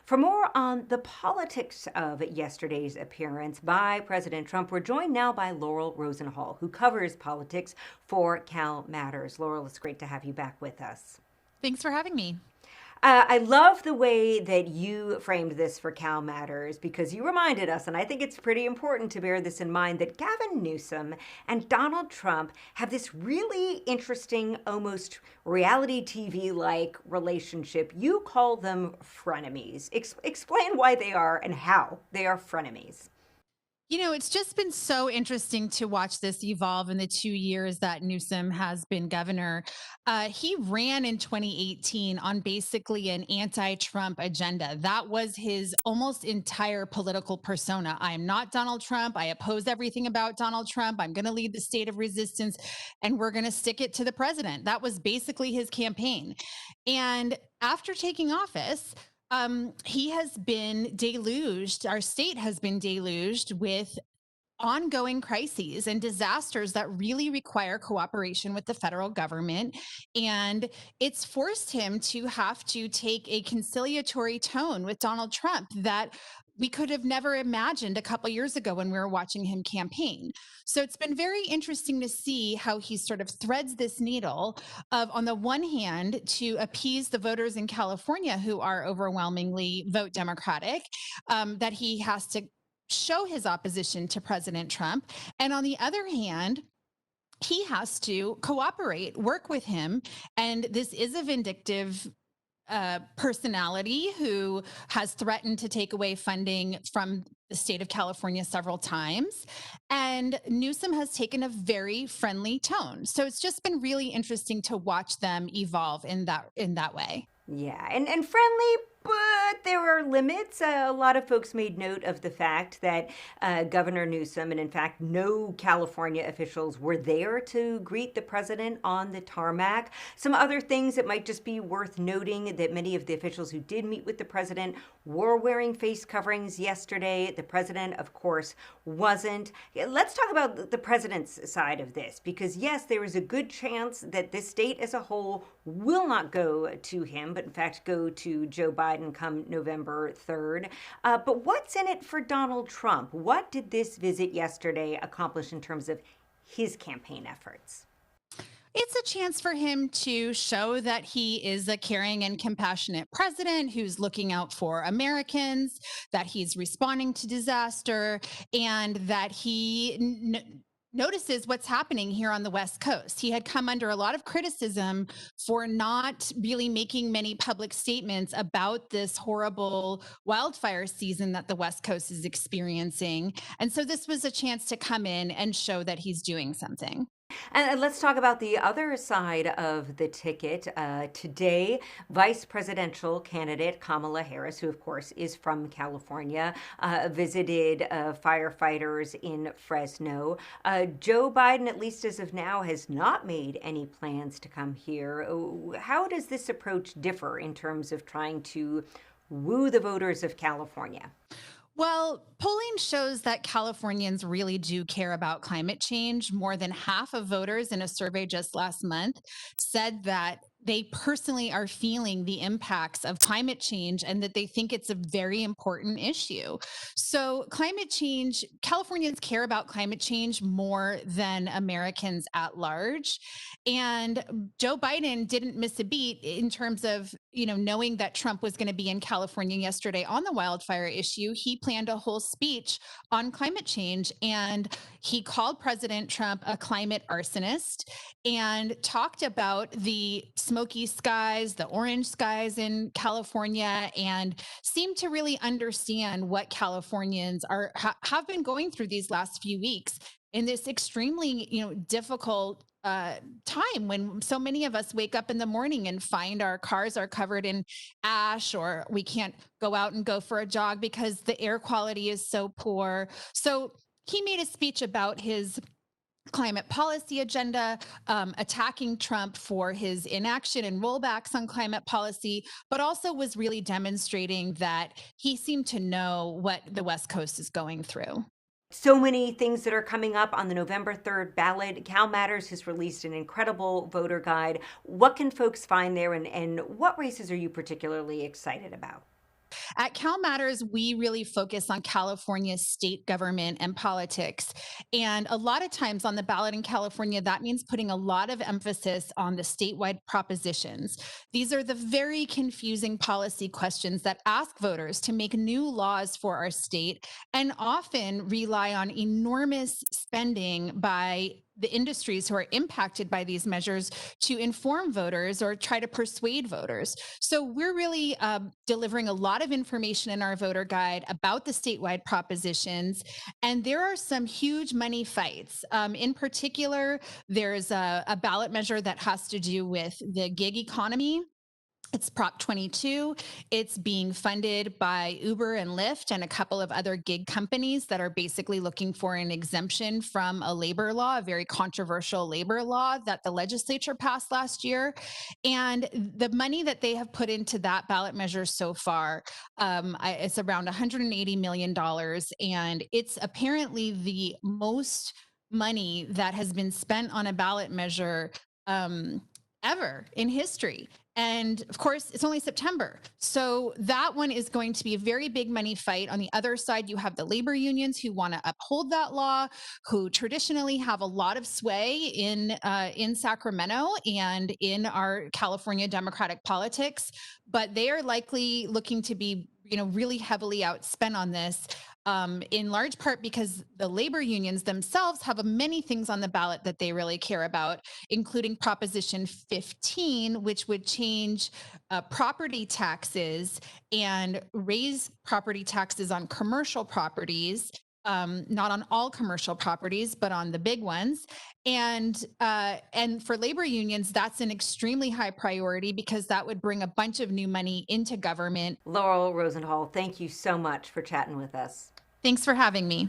For more on the politics of yesterday's appearance by President Trump, we're joined now by Laurel Rosenhall, who covers politics for CalMatters. Laurel, it's great to have you back with us. Thanks for having me. I love the way that you framed this for CalMatters because you reminded us, and I think it's pretty important to bear this in mind, that Gavin Newsom and Donald Trump have this really interesting, almost reality TV-like relationship. You call them frenemies. Explain why they are and how they are frenemies. You know, it's just been so interesting to watch this evolve in the 2 years that Newsom has been governor. He ran in 2018 on basically an anti-Trump agenda. That was his almost entire political persona. I am not Donald Trump. I oppose everything about Donald Trump. I'm going to lead the state of resistance, and we're going to stick it to the president. That was basically his campaign. And after taking office, he has been deluged, our state has been deluged with ongoing crises and disasters that really require cooperation with the federal government. And it's forced him to have to take a conciliatory tone with Donald Trump that we could have never imagined a couple years ago when we were watching him campaign. So it's been very interesting to see how he sort of threads this needle of, on the one hand, to appease the voters in California who are overwhelmingly vote Democratic, that he has to show his opposition to President Trump. And on the other hand, he has to cooperate, work with him. And this is a vindictive personality who has threatened to take away funding from the state of California several times. And Newsom has taken a very friendly tone. So it's just been really interesting to watch them evolve in that way. Yeah, and friendly, but there are limits. A lot of folks made note of the fact that Governor Newsom, and in fact, no California officials were there to greet the president on the tarmac. Some other things that might just be worth noting that many of the officials who did meet with the president were wearing face coverings yesterday. The president, of course, wasn't. Let's talk about the president's side of this, because yes, there is a good chance that this state as a whole will not go to him, but in fact go to Joe Biden come November 3rd. But what's in it for Donald Trump? What did this visit yesterday accomplish in terms of his campaign efforts? It's a chance for him to show that he is a caring and compassionate president who's looking out for Americans, that he's responding to disaster, and that he notices what's happening here on the West Coast. He had come under a lot of criticism for not really making many public statements about this horrible wildfire season that the West Coast is experiencing. And so this was a chance to come in and show that he's doing something. And let's talk about the other side of the ticket. Today, Vice Presidential candidate Kamala Harris, who of course is from California, visited firefighters in Fresno. Joe Biden, at least as of now, has not made any plans to come here. How does this approach differ in terms of trying to woo the voters of California? Well, polling shows that Californians really do care about climate change. More than half of voters in a survey just last month said that they personally are feeling the impacts of climate change and that they think it's a very important issue. So, climate change, Californians care about climate change more than Americans at large. And Joe Biden didn't miss a beat in terms of, knowing that Trump was going to be in California yesterday on the wildfire issue. He planned a whole speech on climate change, and he called President Trump a climate arsonist and talked about the smoky skies, the orange skies in California, and seemed to really understand what Californians have been going through these last few weeks in this extremely, difficult time when so many of us wake up in the morning and find our cars are covered in ash, or we can't go out and go for a jog because the air quality is so poor. So he made a speech about his climate policy agenda, attacking Trump for his inaction and rollbacks on climate policy, but also was really demonstrating that he seemed to know what the West Coast is going through. So many things that are coming up on the November 3rd ballot. CalMatters has released an incredible voter guide. What can folks find there, and what races are you particularly excited about? At CalMatters, we really focus on California's state government and politics. And a lot of times on the ballot in California, that means putting a lot of emphasis on the statewide propositions. These are the very confusing policy questions that ask voters to make new laws for our state and often rely on enormous spending by the industries who are impacted by these measures to inform voters or try to persuade voters. So we're really delivering a lot of information in our voter guide about the statewide propositions. And there are some huge money fights. In particular, there's a ballot measure that has to do with the gig economy. It's Prop 22. It's being funded by Uber and Lyft and a couple of other gig companies that are basically looking for an exemption from a labor law, a very controversial labor law that the legislature passed last year. And the money that they have put into that ballot measure so far, it's around $180 million. And it's apparently the most money that has been spent on a ballot measure ever in history. And of course, it's only September. So that one is going to be a very big money fight. On the other side, you have the labor unions who want to uphold that law, who traditionally have a lot of sway in Sacramento and in our California Democratic politics, but they are likely looking to be, really heavily outspent on this. In large part because the labor unions themselves have many things on the ballot that they really care about, including Proposition 15, which would change property taxes and raise property taxes on commercial properties. Not on all commercial properties, but on the big ones. And for labor unions, that's an extremely high priority because that would bring a bunch of new money into government. Laurel Rosenhall, thank you so much for chatting with us. Thanks for having me.